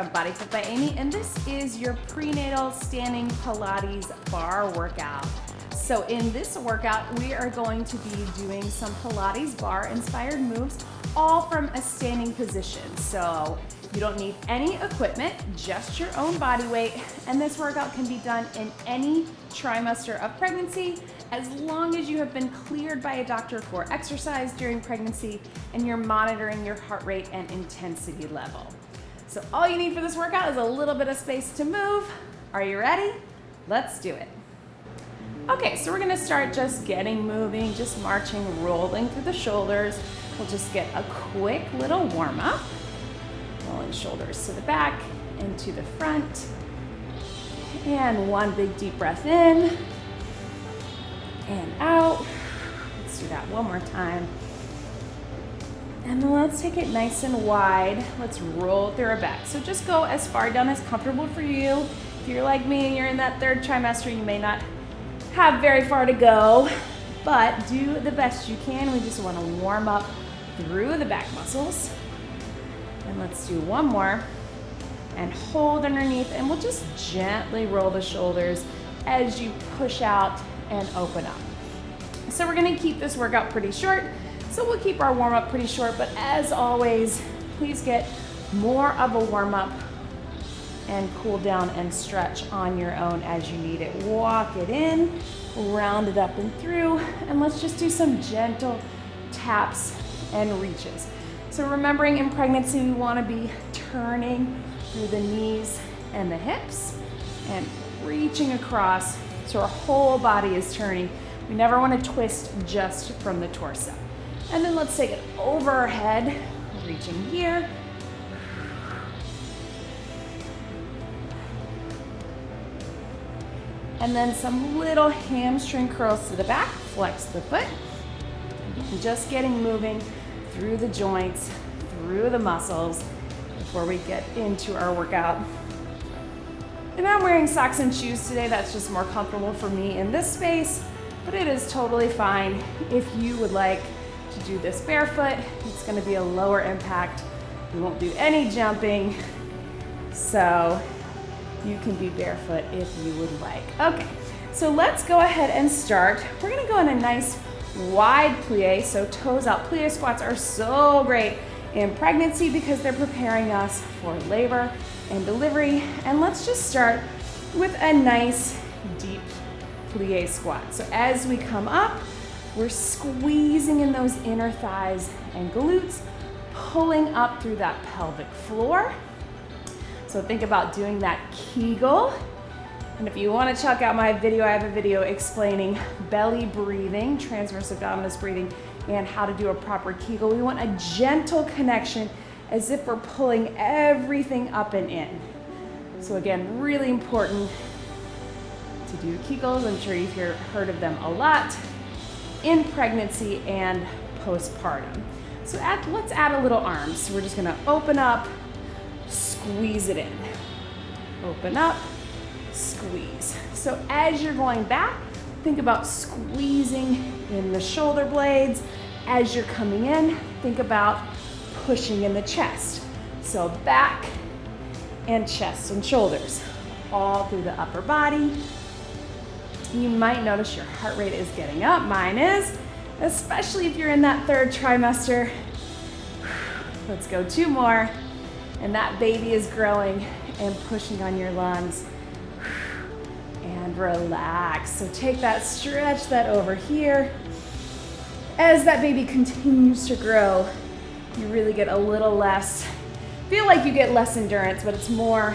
from BodyFit by Amy, and this is your prenatal standing Pilates bar workout. So in this workout, we are going to be doing some Pilates bar inspired moves, all from a standing position. So you don't need any equipment, just your own body weight. And this workout can be done in any trimester of pregnancy, as long as you have been cleared by a doctor for exercise during pregnancy and you're monitoring your heart rate and intensity level. So all you need for this workout is a little bit of space to move. Are you ready? Let's do it. Okay, so we're gonna start just getting moving, just marching, rolling through the shoulders. We'll just get a quick little warm up. Rolling shoulders to the back and to the front. And one big deep breath in and out. Let's do that one more time. And then let's take it nice and wide. Let's roll through our back. So just go as far down as comfortable for you. If you're like me and you're in that third trimester, you may not have very far to go, but do the best you can. We just want to warm up through the back muscles. And let's do one more and hold underneath, and we'll just gently roll the shoulders as you push out and open up. So we're gonna keep this workout pretty short, so we'll keep our warm up pretty short, but as always, please get more of a warm up and cool down and stretch on your own as you need it. Walk it in, round it up and through, and let's just do some gentle taps and reaches. So remembering in pregnancy, we wanna be turning through the knees and the hips and reaching across so our whole body is turning. We never wanna twist just from the torso. And then let's take it over our head, reaching here. And then some little hamstring curls to the back, flex the foot. And just getting moving through the joints, through the muscles before we get into our workout. And I'm wearing socks and shoes today. That's just more comfortable for me in this space, but it is totally fine if you would like to do this barefoot. It's gonna be a lower impact. We won't do any jumping, so you can be barefoot if you would like. Okay, so let's go ahead and start. We're gonna go in a nice wide plie, so toes out. Plie squats are so great in pregnancy because they're preparing us for labor and delivery. And let's just start with a nice deep plie squat. So as we come up, we're squeezing in those inner thighs and glutes, pulling up through that pelvic floor. So think about doing that Kegel. And if you want to check out my video, I have a video explaining belly breathing, transverse abdominis breathing, and how to do a proper Kegel. We want a gentle connection as if we're pulling everything up and in. So again, really important to do Kegels. I'm sure you've heard of them a lot in pregnancy and postpartum. So let's add a little arms. So we're just gonna open up, squeeze it in. Open up, squeeze. So as you're going back, think about squeezing in the shoulder blades. As you're coming in, think about pushing in the chest. So back and chest and shoulders, all through the upper body. You might notice your heart rate is getting up. Mine is, especially if you're in that third trimester. Let's go two more. And that baby is growing and pushing on your lungs. And relax. So take that, stretch that over here. As that baby continues to grow, you really get a little less, feel like you get less endurance, but it's more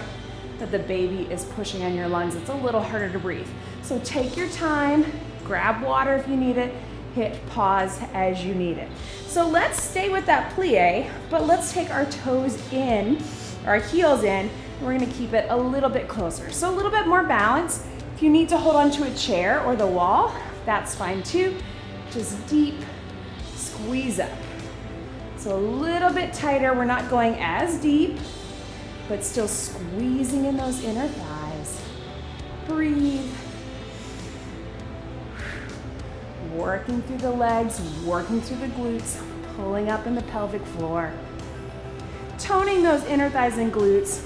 that the baby is pushing on your lungs. It's a little harder to breathe. So take your time, grab water if you need it, hit pause as you need it. So let's stay with that plie, but let's take our toes in, our heels in, and we're gonna keep it a little bit closer. So a little bit more balance. If you need to hold onto a chair or the wall, that's fine too. Just deep squeeze up. So a little bit tighter. We're not going as deep, but still squeezing in those inner thighs. Breathe. Working through the legs, working through the glutes, pulling up in the pelvic floor. Toning those inner thighs and glutes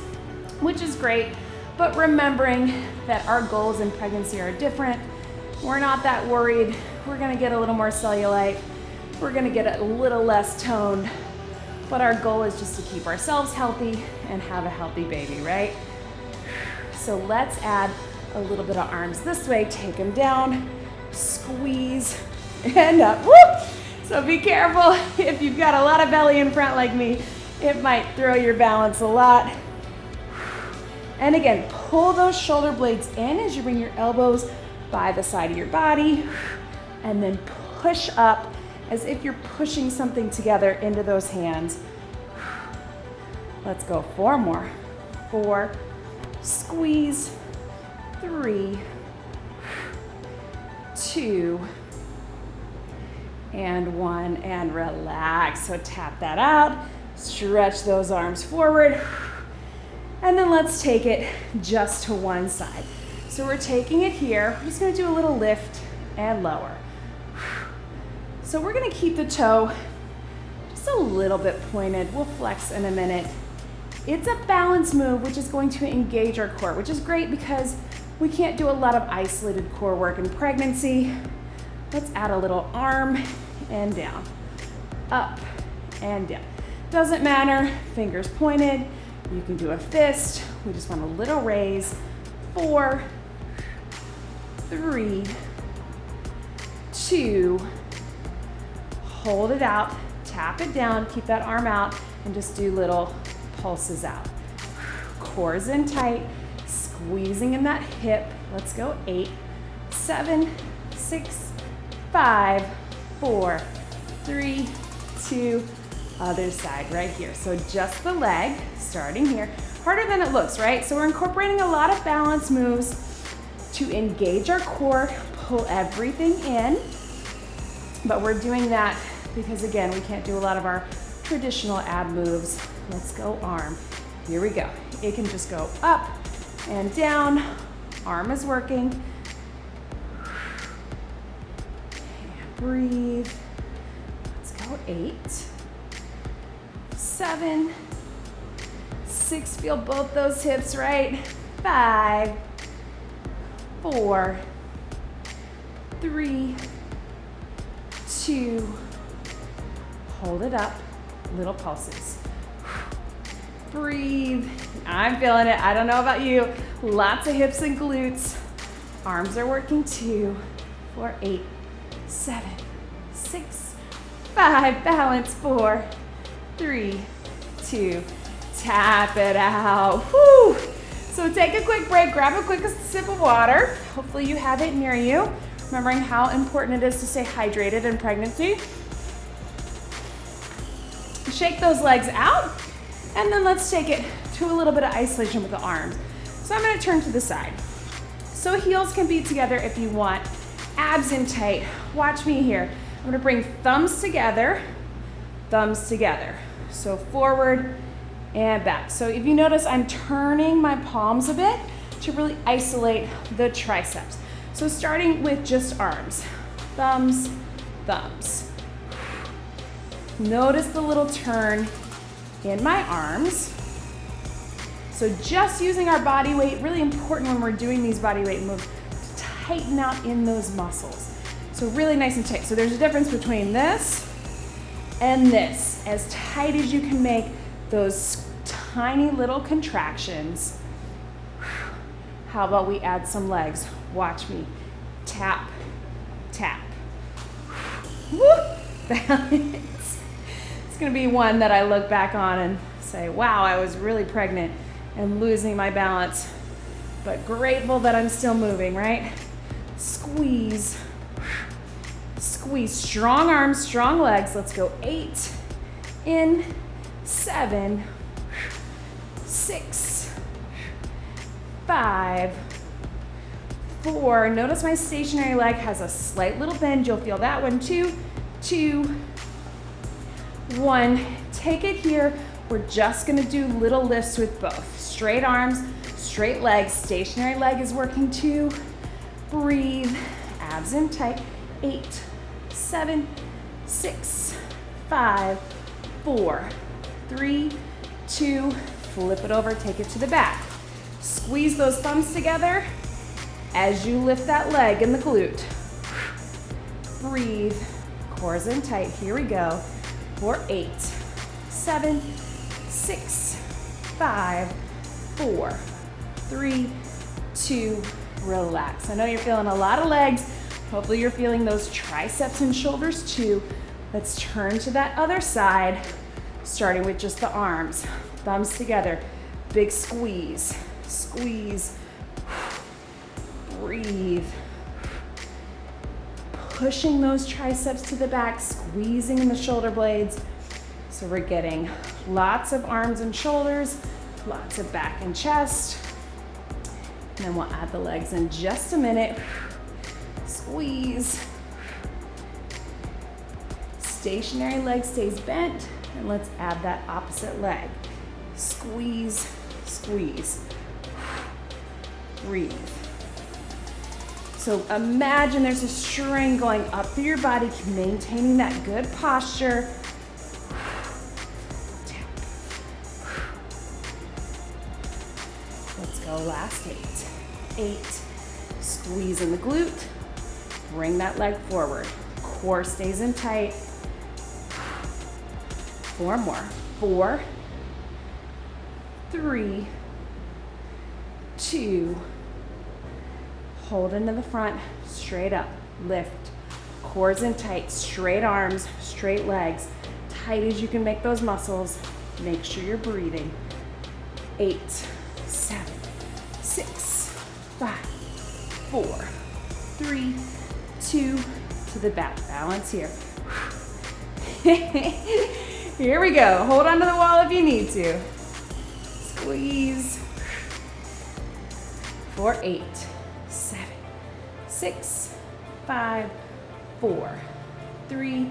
which is great, but remembering that our goals in pregnancy are different. We're not that worried. We're gonna get a little more cellulite. We're gonna get a little less toned, but our goal is just to keep ourselves healthy and have a healthy baby, right? So let's add a little bit of arms this way. Take them down, squeeze, and up. Woo! So be careful if you've got a lot of belly in front like me. It might throw your balance a lot. And again, pull those shoulder blades in as you bring your elbows by the side of your body, and then push up as if you're pushing something together into those hands. Let's go 4 more. 4, squeeze, 3, 2, and 1, and relax. So tap that out, stretch those arms forward, and then let's take it just to one side. So we're taking it here. We're just gonna do a little lift and lower. So we're gonna keep the toe just a little bit pointed. We'll flex in a minute. It's a balance move, which is going to engage our core, which is great because we can't do a lot of isolated core work in pregnancy. Let's add a little arm and down, up and down. Doesn't matter, fingers pointed. You can do a fist. We just want a little raise. 4, 3, 2, hold it out, tap it down, keep that arm out, and just do little pulses out. Core's in tight, squeezing in that hip. Let's go 8, 7, 6, 5, 4, 3, 2, other side right here. So just the leg, starting here. Harder than it looks, right? So we're incorporating a lot of balance moves to engage our core, pull everything in, but we're doing that because again, we can't do a lot of our traditional ab moves. Let's go arm. Here we go. It can just go up and down. Arm is working. And breathe. Let's go 8, 7, 6, feel both those hips, right? 5, 4, 3, 2, hold it up, little pulses. Breathe, I'm feeling it, I don't know about you. Lots of hips and glutes. Arms are working 2, 4, 8, 7, 6, 5, balance, 4, 3, 2, tap it out. Woo! So take a quick break, grab a quick sip of water. Hopefully you have it near you. Remembering how important it is to stay hydrated in pregnancy. Shake those legs out, and then let's take it to a little bit of isolation with the arms. So I'm gonna turn to the side. So heels can be together if you want. Abs in tight. Watch me here. I'm gonna bring thumbs together. So forward and back. So if you notice, I'm turning my palms a bit to really isolate the triceps. So starting with just arms, thumbs, thumbs. Notice the little turn in my arms. So just using our body weight, really important when we're doing these body weight moves, to tighten out in those muscles. So really nice and tight. So there's a difference between this and this. As tight as you can make those tiny little contractions. How about we add some legs? Watch me. Tap, tap. Woo! Balance. It's gonna be one that I look back on and say, wow, I was really pregnant and losing my balance, but grateful that I'm still moving, right? Squeeze, squeeze, strong arms, strong legs. Let's go 8, in, 7, 6, 5, 4. Notice my stationary leg has a slight little bend. You'll feel that one. 2, 2, 1. Take it here. We're just gonna do little lifts with both. Straight arms, straight legs. Stationary leg is working too. Breathe, abs in tight. 8, 7, 6, 5, 4, 3, 2, flip it over, take it to the back. Squeeze those thumbs together as you lift that leg and the glute. Breathe, cores in tight, here we go. For 8, 7, 6, 5, 4, 3, 2, relax. I know you're feeling a lot of legs. Hopefully you're feeling those triceps and shoulders too. Let's turn to that other side, starting with just the arms. Thumbs together, big squeeze, squeeze, breathe. Pushing those triceps to the back, squeezing the shoulder blades. So we're getting lots of arms and shoulders, lots of back and chest. And then we'll add the legs in just a minute. Squeeze. Stationary leg stays bent, and let's add that opposite leg. Squeeze, squeeze. Breathe. So imagine there's a string going up through your body, maintaining that good posture. Let's go, last 8. 8, squeeze in the glute, bring that leg forward. Core stays in tight. 4 more. 4, 3, 2, hold into the front, straight up, lift. Cores in tight, straight arms, straight legs, tight as you can make those muscles. Make sure you're breathing. 8, 7, 6, 5, 4, 3, 2, to the back. Balance here. Here we go. Hold onto the wall if you need to. Squeeze. For 8, 7, 6, 5, 4, 3,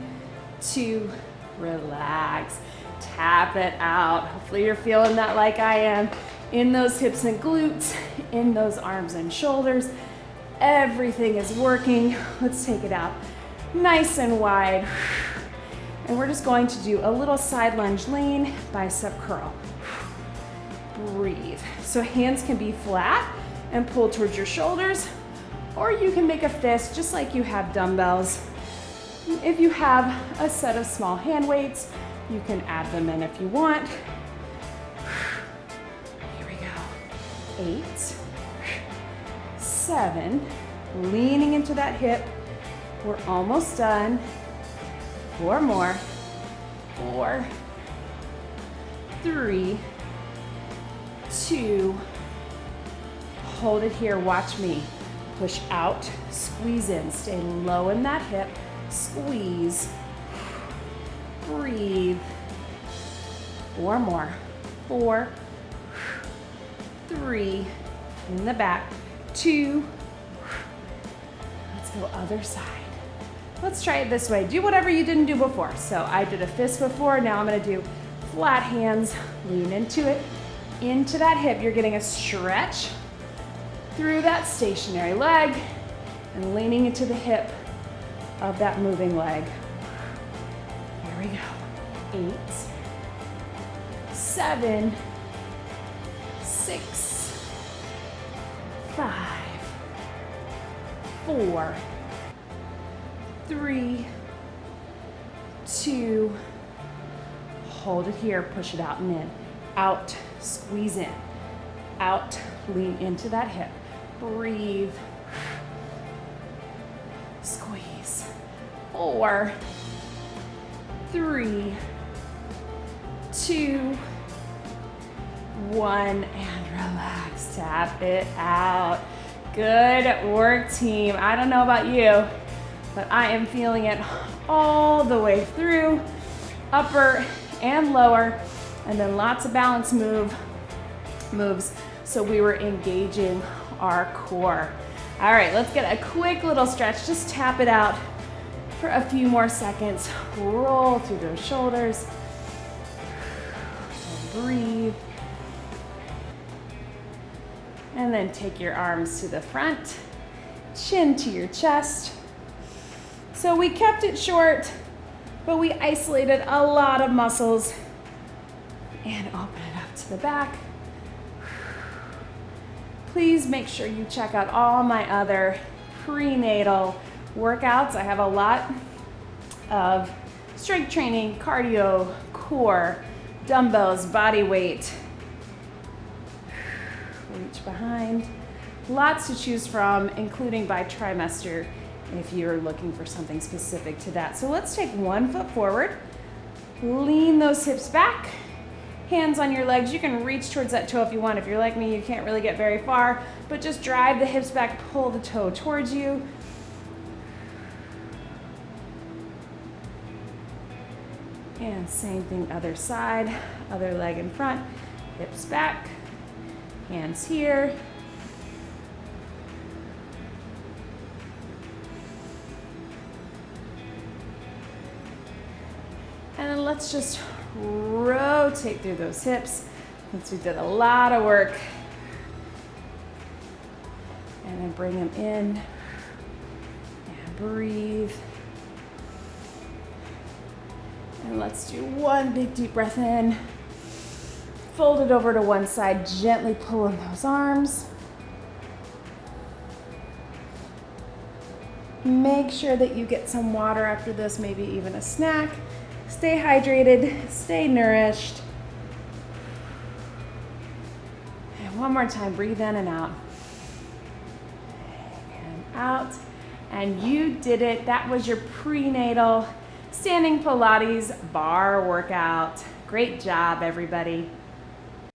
2, relax. Tap it out. Hopefully you're feeling that like I am. In those hips and glutes, in those arms and shoulders. Everything is working. Let's take it out nice and wide. And we're just going to do a little side lunge lean, bicep curl. Breathe. So hands can be flat and pull towards your shoulders, or you can make a fist just like you have dumbbells. If you have a set of small hand weights, you can add them in if you want. Here we go. 8, 7, leaning into that hip. We're almost done. 4 more. 4, 3, 2, hold it here, watch me. Push out, squeeze in, stay low in that hip, squeeze, breathe. 4 more. 4, 3, in the back, 2. Let's go other side. Let's try it this way. Do whatever you didn't do before. So I did a fist before, now I'm gonna do flat hands, lean into it, into that hip. You're getting a stretch through that stationary leg and leaning into the hip of that moving leg. Here we go. 8, 7, 6, 5, 4, 3, 2, hold it here, push it out and in. Out, squeeze in. Out, lean into that hip. Breathe. Squeeze. 4, 3, 2, 1, and relax. Tap it out. Good work, team. I don't know about you, but I am feeling it all the way through, upper and lower, and then lots of balance moves. So we were engaging our core. All right, let's get a quick little stretch. Just tap it out for a few more seconds. Roll through those shoulders. And breathe. And then take your arms to the front, chin to your chest. So we kept it short, but we isolated a lot of muscles. And open it up to the back. Please make sure you check out all my other prenatal workouts. I have a lot of strength training, cardio, core, dumbbells, body weight. Reach behind. Lots to choose from, including by trimester if you're looking for something specific to that. So let's take one foot forward, lean those hips back, hands on your legs. You can reach towards that toe if you want. If you're like me, you can't really get very far, but just drive the hips back, pull the toe towards you. And same thing, other side, other leg in front, hips back, hands here. And then let's just rotate through those hips since we did a lot of work. And then bring them in and breathe. And let's do one big deep breath in. Fold it over to one side, gently pull in those arms. Make sure that you get some water after this, maybe even a snack. Stay hydrated, stay nourished. And one more time, breathe in and out. And out. And you did it. That was your prenatal standing Pilates bar workout. Great job, everybody.